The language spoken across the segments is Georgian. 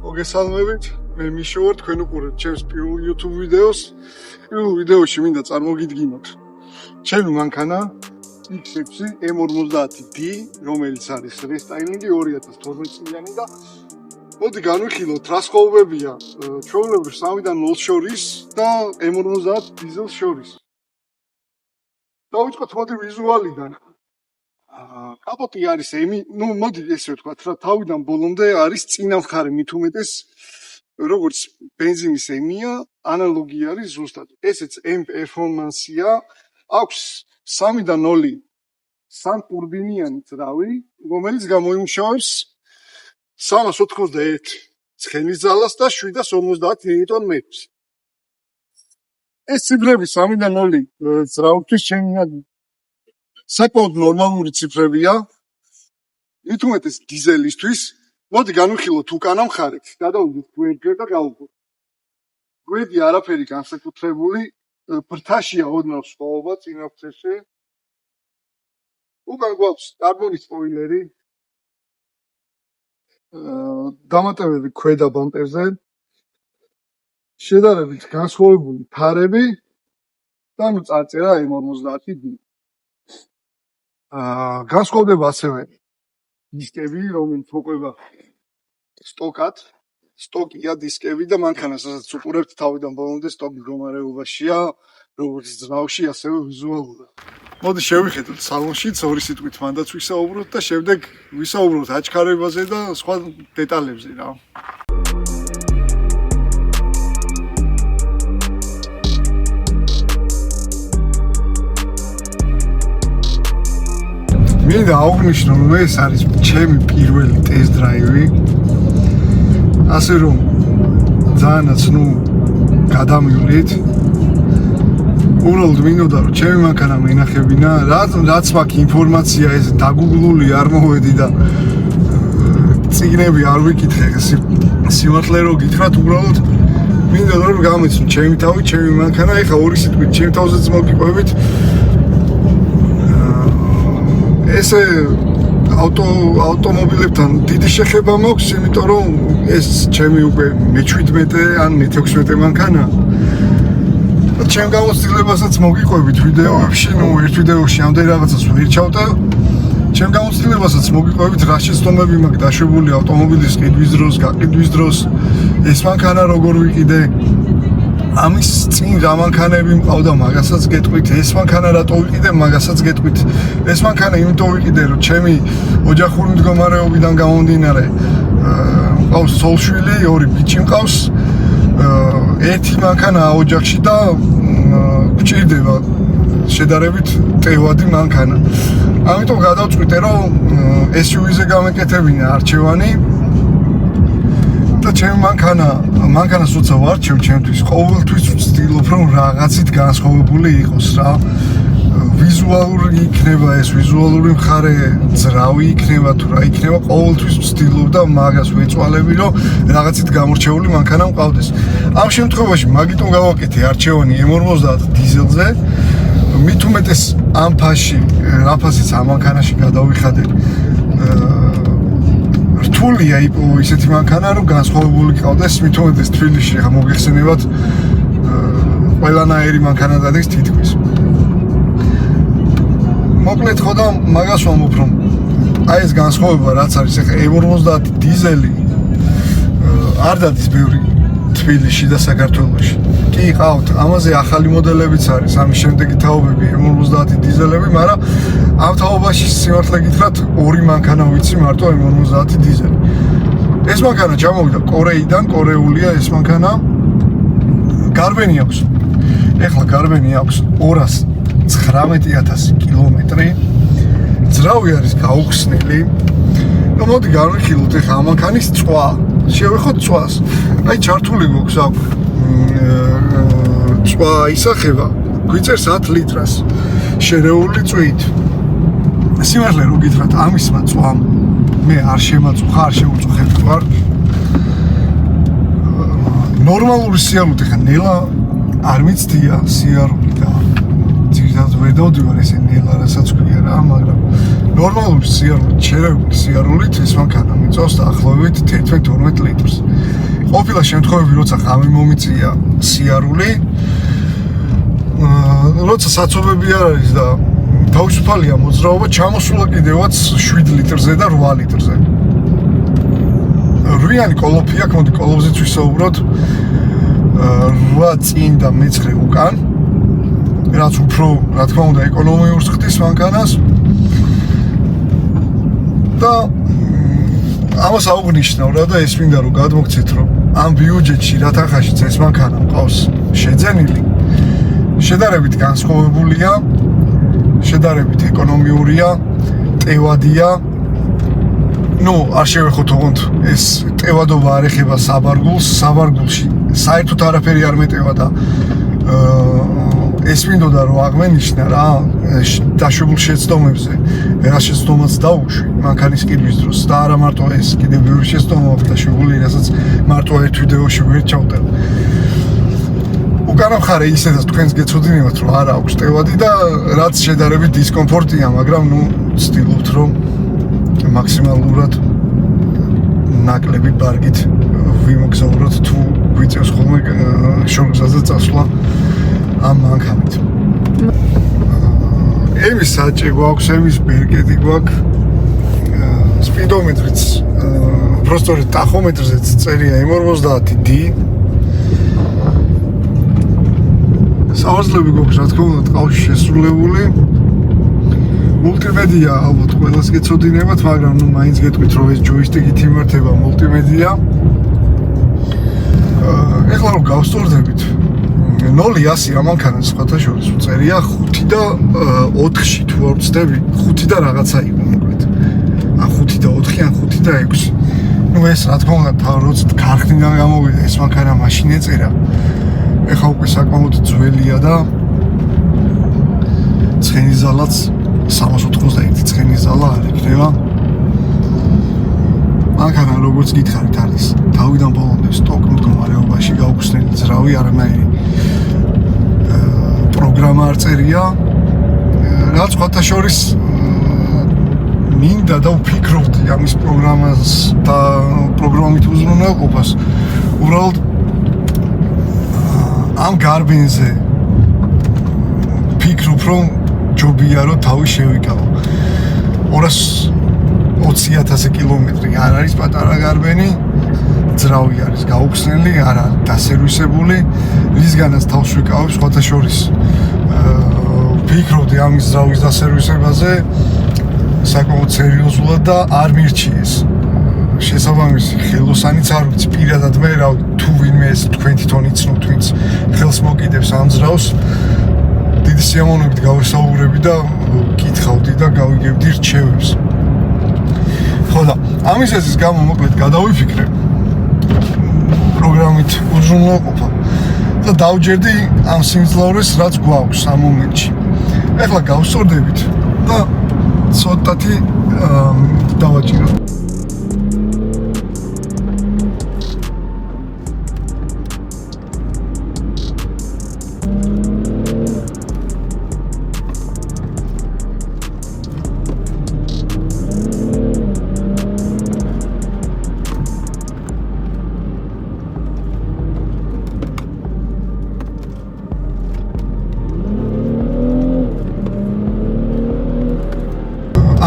მოგესალმებით, მე მიშო ვარ, თქვენ უყურებთ ჩემს პირველ YouTube ვიდეოს. პირველ ვიდეოში მინდა წარმოგიდგინოთ ჩემი მანქანა X6 M50D, რომელიც არის რესტაილინგი 2012 წლიანი და მოდი განვიხილოთ რა სხვაობებია ჩვეულებრივ 3-დან 0 შორის და M50 დიზელს შორის. დავიწყოთ მოდი ვიზუალიდან. კაპოტი არის მოდი ესე ვთქვათ რა, თავიდან ბოლომდე არის წინა მხარე მით უმეტეს როგორც ბენზინის M-ია, ანალოგი არის ზუსტად. ესეც M performance-ია, აქვს 3-დან 0 სამტურბინიანი ძრავი, რომელიც გამოიმუშავებს 391 ცხენის ძალას და 750 ნიუტონ-მეტრს. ეს ციფრები 3-დან 0 ძრავისთვის ჩემი საკმაოდ ნორმალური ციფრებია. მით უმეტეს დიზელისთვის. მოდი განვიხილოთ უკანა მხარეთ. გადავიდეთ გვერდზე და გავუყუროთ. გვერდი არაფერი განსაკუთრებული, ბრთაშია ოდნავ სხვაობა წინაფრთესე. უკან გვაქვს კარბონის სპოილერი. დამატებები ქვედა ბამპერზე. შედარებით განსხვავებული ფარები და წარწერა M50D. განსხვავდება ასევე დისკები, რომელიც მოყვება სტოკია დისკები და მანქანას რასაც უყურებთ თავიდან ბოლომდე სტოკ მდგომარეობაშია, როგორც ძრავში, ასევე ვიზუალურად. მოდი შევიხედოთ სალონშიც, ორი სიტყვით მანდაც ვისაუბროთ და შემდეგ ვისაუბროთ აჩქარებაზე და სხვა დეტალებზე რა. მინდა აღვნიშნო, რომ ეს არის ჩემი პირველი ტესტ დრაივი. ასე რომ ძალიანაც გადამივლით. უბრალოდ მინდოდა რომ ჩემი მანქანა მენახებინა, რაც მაქვს ინფორმაცია ეს დაგუგლული არ მოვედი და წიგნები არ ვიკითხე, სიმართლე რო გითხრათ, უბრალოდ მინდოდა რომ გამეცნო ჩემი თავი, ჩემი მანქანა, ეხა ორი სიტყვით ჩემ თავზეც მოგიყვებით. ესე ავტომობილებთან დიდი შეხება მაქვს, იმიტომ რომ ეს ჩემი უკვე მე-17 ან მე-16 მანქანა. ჩემ გამოცდილებასაც მოგიყვებით ვიდეოებში, ერთ ვიდეოში ამდენ რაღაცას ვერჩავდა. ჩემ გამოცდილებასაც მოგიყვებით რა შეცდომები მაქვს დაშვებული ავტომობილის ყიდვის დროს, გაყიდვის დროს, ეს მანქანა როგორ ვიყიდე. ამის წინ რა მანქანები მყავდა, მაგასაც გეტყვით, ეს მანქანა რატო ვიყიდე, მაგასაც გეტყვით. ეს მანქანა იმიტომ ვიყიდე, რომ ჩემი ოჯახური მდგომარეობიდან გამომდინარე, მყავს ცოლ-შვილი, 2 ბიჭი მყავს, ერთი მანქანაა ოჯახში და გვჭირდება შედარებით ტევადი მანქანა. ამიტომ გადავწყვიტე, რომ SUV-ზე გამეკეთებინა არჩევანი. და ჩემი მანქანას როცა ვარჩევ ჩემთვის, ყოველთვის ვცდილობ რომ რაღაცით განსხვავებული იყოს რა. ვიზუალური იქნება ეს, ვიზუალური მხარე, ძრავი იქნება თუ რა იქნება, ყოველთვის ვცდილობ და მაგას ვეწვალები რომ რაღაცით გამორჩეული მანქანა მყავდეს. ამ შემთხვევაში მაგიტომ გავაკეთე არჩევანი M50 დიზელზე. მით უმეტეს ამ ფასში, რა ფასიც ამ მანქანაში გადავიხადე. რთულია ისეთი მანქანა, რომ განსხვავებული ყავდეს, მით უმეტეს თბილისში ხა მოგეხსენებათ ყველანაირი მანქანა დადეს თითქმის. მოკლედ ხო და მაგას ვამბობ, რომ აი ეს განსხვავება რაც არის, ხა M50 დიზელი არ დადის ბევრი თბილისში და საქართველოში. კი ყავთ, ამაზე ახალი მოდელებიც არის, ამის შემდეგი თაობები M50 დიზელები, მაგრამ ამ თაობაში სიმართლე გითხრათ, 2 მანქანა ვიცი მარტო M50 დიზელი. ეს მანქანა ჩამოვიდა კორეიდან, კორეულია ეს მანქანა. გარბენი აქვს. ეხლა გარბენი აქვს 219,000 კილომეტრი. ძრავი არის გაუხსნელი. და მოდი განვიხილოთ ეხლა ამ მანქანის წვა. შევეხოთ წვას. აი ჩართული გვაქვს აქ. წვა ისახება, გვიწერს 10 ლიტრას. შერეული წვით. სიმართლე რო გითხრათ, ამისმა წვამ მე არ შემაწუხა, არ შეუწუხეთ ვარ. ნორმალური სიარული ხა ნელა არ მიცდია სიარული და ძირითადად ვერ დავდივარ ესე ნელა რასაც ქვია რა, მაგრამ ნორმალური სიარული, შერეული სიარულით ეს მანქანა მიწევს დაახლოებით 11-12 litrს. ყოფილა შემთხვევები, როცა ღამე მომიწია სიარული, როცა საცობები არ არის და თავისუფალია მოძრაობა, ჩამოსულა კიდევაც 7 litrზე და 8 litrზე. რვიანი კოლოფი აქვს, მოდი კოლოფზეც ვისაუბროთ. 8 წინ და მე-9 უკან. რაც უფრო, რა თქმა უნდა, ეკონომიურს ხდის მანქანას. და ამას აუღნიშნავ რა და ეს მინდა რომ გადმოგცეთ რომ ამ ბიუჯეტში რა თანხაშიც ეს მანქანა მყავს შეძენილი შედარებით განსხვავებულია შედარებით ეკონომიურია ტევადია ნუ არ შევეხოთ ოღონდ ეს ტევადობა არ ეხება საბარგულში საერთოდ არაფერი არ მეტევა და ეს მინდოდა რომ აღმენიშნა რა დაშვებულ შეცდომებზე რა შეცდომაც დაუშვი მანქანის ყიდვის დროს და არა მარტო ეს კიდევ ბევრი შეცდომა აქვს დაშვებული რასაც მარტო ერთ ვიდეოში ვერ ჩავდებ უკანა მხარე ისედაც თქვენს გეცოდინებათ რომ არა აქვს ტევადი და რაც შედარებით დისკომფორტია მაგრამ ნუ ვცდილობთ რომ მაქსიმალურად ნაკლები ბარგით ვიმოგზაუროთ თუ გვიწევს ხოლმე შორგზაზე წასვლა ამ მანქანით. ემის საჭე გვაქვს, ემის ბერკეტი გვაქვს. სპიდომეტრიც, პროსტორი ტახომეტრზეც წერია M50D. საოცლები გვაქვს, რა თქმა უნდა, ტყავში შესრულებული. მულტიმედია ალბათ ყველას გეცოდინებათ, მაგრამ ნუ მაინც გეტყვით, რომ ეს ჯოისტიკით იმართება მულტიმედია. ეხლა რომ გავსწორდებით 0-100 ამანქანას სხვათა შორის წერია 5 და 4-ში თუ არ ვწდები 5 და რაღაცა იყო მოკლედ ან 5 და 4 ან 5 და 6 ნუ ეს რა თქმა უნდა როცა ქარხნიდან გამოვიდა ეს მანქანა მაშინ ეწერა ეხლა უკვე საკმაოდ ძველია და ცხენის ზალაც 391 ცხენის ზალა არ იქნება მანქანა როგორც გითხარით არის თავიდან ბოლომდე სტოკ მდგომარეობაში გაუხსნელი ძრავი არანაირი პროგრამა არ წერია რაც სხვათა შორის მინდა და ვფიქრობდი ამის პროგრამას და პროგრამით უზრუნველყოფას უბრალოდ ამ გარბენზე ვფიქრობ რომ ჯობია რომ თავი შევიკავო 220,000 კილომეტრი არ არის პატარა გარბენი ძრავი არის გაუხსნელი, არა დასერვისებული, რისგანაც თავს ვიკავებ სხვათა შორის. ვფიქრობდი ამის ძრავის დასერვისებაზე საკმაოდ სერიოზულად და არ მირჩიეს. შესაბამისი ხელოსანიც არ ვიცი პირადად მე რა თუ ვინმე ეს თქვენ თვითონ იცნობთ ვინც ხელს მოკიდებს ამ ძრავს დიდი სიამოვნებით გავესაუბრები და კითხავდი და გავიგებდი რჩევებს. ხო და ამის ესის გამო მოკლედ გადავიფიქრე პროგრამით უზრუნველყოფა და დავჯერდი ამ სიმძლავრეს რაც გვაქვს ამ მომენტში. ეხლა გავსწორდებით და ცოტათი დავაჭიროთ.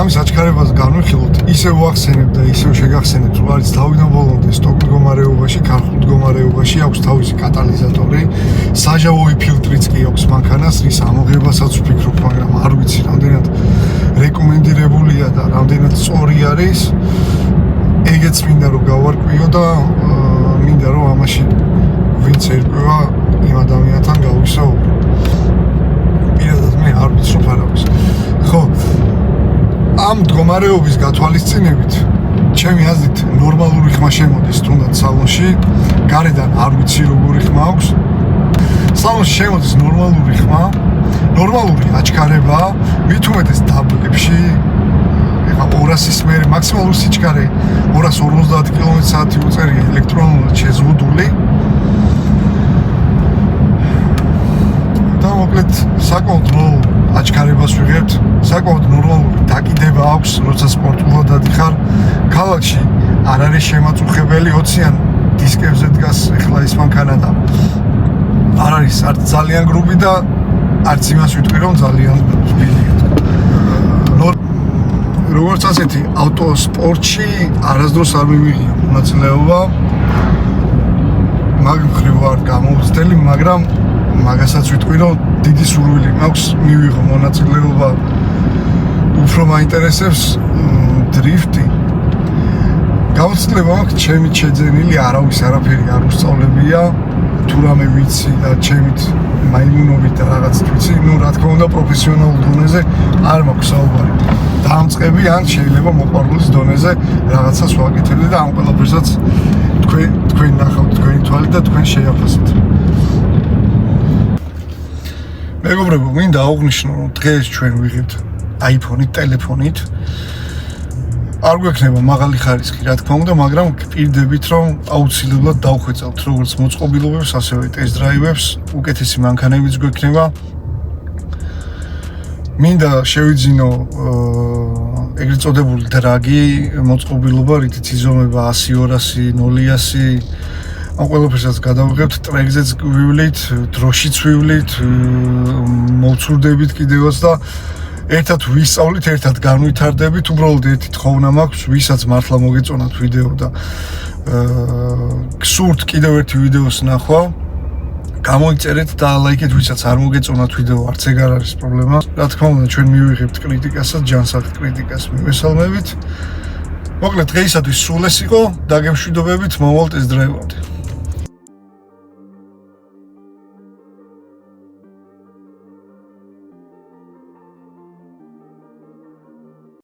ამის აჩქარებას განვიხილოთ, ისევ ვახსენებ და ისევ შეგახსენებთ, რომ არის თავიდან ბოლომდე სტოკ მდგომარეობაში, ქარხნულ მდგომარეობაში, აქვს თავისი კატალიზატორი, საჟავოი ფილტრიც კი აქვს მანქანას, რის ამოღებასაც ვფიქრობ, მაგრამ არ ვიცი, რამდენად რეკომენდირებულია და რამდენად სწორი არის. ეგეც მინდა რომ გავარკვიო და მინდა რომ ამაში ვინც ერკვევა იმ ადამიანთან გავისაუბრო. პირადად მე არ ვიცნობ არავის. ხო ამ მდგომარეობის გათვალისწინებით ჩემი აზრით ნორმალური ხმა შემოდის თუნდაც სალონში გარედან არ ვიცი როგორი ხმა აქვს სალონში შემოდის ნორმალური ხმა ნორმალური აჩქარება მით უმეტეს დაბლებში ეხლა 200-ის მერე მაქსიმალური სიჩქარე 250 კმ/სთ უწერია ელექტრონულად შეზღუდული და მოკლედ საკმაოდ აჩქარებას ვიღებთ. საკმაოდ ნორმალური დაკიდება აქვს, როცა სპორტულად დადიხარ. ქალაქში არ არის შემაწუხებელი 20-იან დისკებზე დგას ეხლა ის მანქანა და არ არის არც ძალიან გრუბი და არც იმას ვიტყვი რომ ძალიან სპიდი. როგორც ასეთი ავტოსპორტში არასდროს არ მიმიღია მონაწილეობა. მაგ მხრივ ვარ გამოცდელი, მაგრამ მაგასაც ვიტყვი რომ დიდი სურვილი მაქვს მივიღო მონაწილეობა. უფრო მაინტერესებს დრიფტი. გამოცდილება მაქვს ჩემით შეძენილი, არავის არაფერი არ უსწავლებია. თუ რამე ვიცი და ჩემით მაიმუნობით და რაღაც ვიცი, ნუ რა თქმა უნდა პროფესიონალურ დონეზე არ მაქვს საუბარი. დამწყები ან შეიძლება მოყვარულის დონეზე რაღაცას ვაკეთებდი და ამ ყველაფერსაც თქვენ ნახავთ თქვენი თვალით და თქვენ შეაფასეთ. მეგობრებო, მინდა აღვნიშნო, რომ დღეს ჩვენ ვიღებთ iPhone-ით, ტელეფონით. არ გვექნება მაღალი ხარისხი, რა თქმა უნდა, მაგრამ გპირდებით, რომ აუცილებლად დავხვეწავთ როგორც მოწყობილობებს, ასევე test drive-ებს, უკეთესი მანქანებიც გვექნება. მინდა შევიძინო ეგრეთ წოდებული დრაგი მოწყობილობა, რითიც იზომება 100, 200, 0-100. ამ ყველაფერსაც გადავიღებთ, ტრეკზეც ვივლით, დროშიც ვივლით, მოვცურდებით კიდევაც და ერთად ვისწავლით, ერთად განვითარდებით. უბრალოდ ერთი თხოვნა მაქვს, ვისაც მართლა მოგეწონათ ვიდეო და გსურთ კიდევ ერთი ვიდეოს ნახვა, გამოიწერეთ და ლაიქეთ, ვისაც არ მოგეწონათ ვიდეო, არც ეგ არ არის პრობლემა. რა თქმა უნდა, ჩვენ მივიღებთ კრიტიკასაც, ჯანსაღ კრიტიკას მივესალმებით. მოკლედ დღეისათვის სულ ეს იყო, დაგემშვიდობებით მომავალ ტესტ დრაივამდე.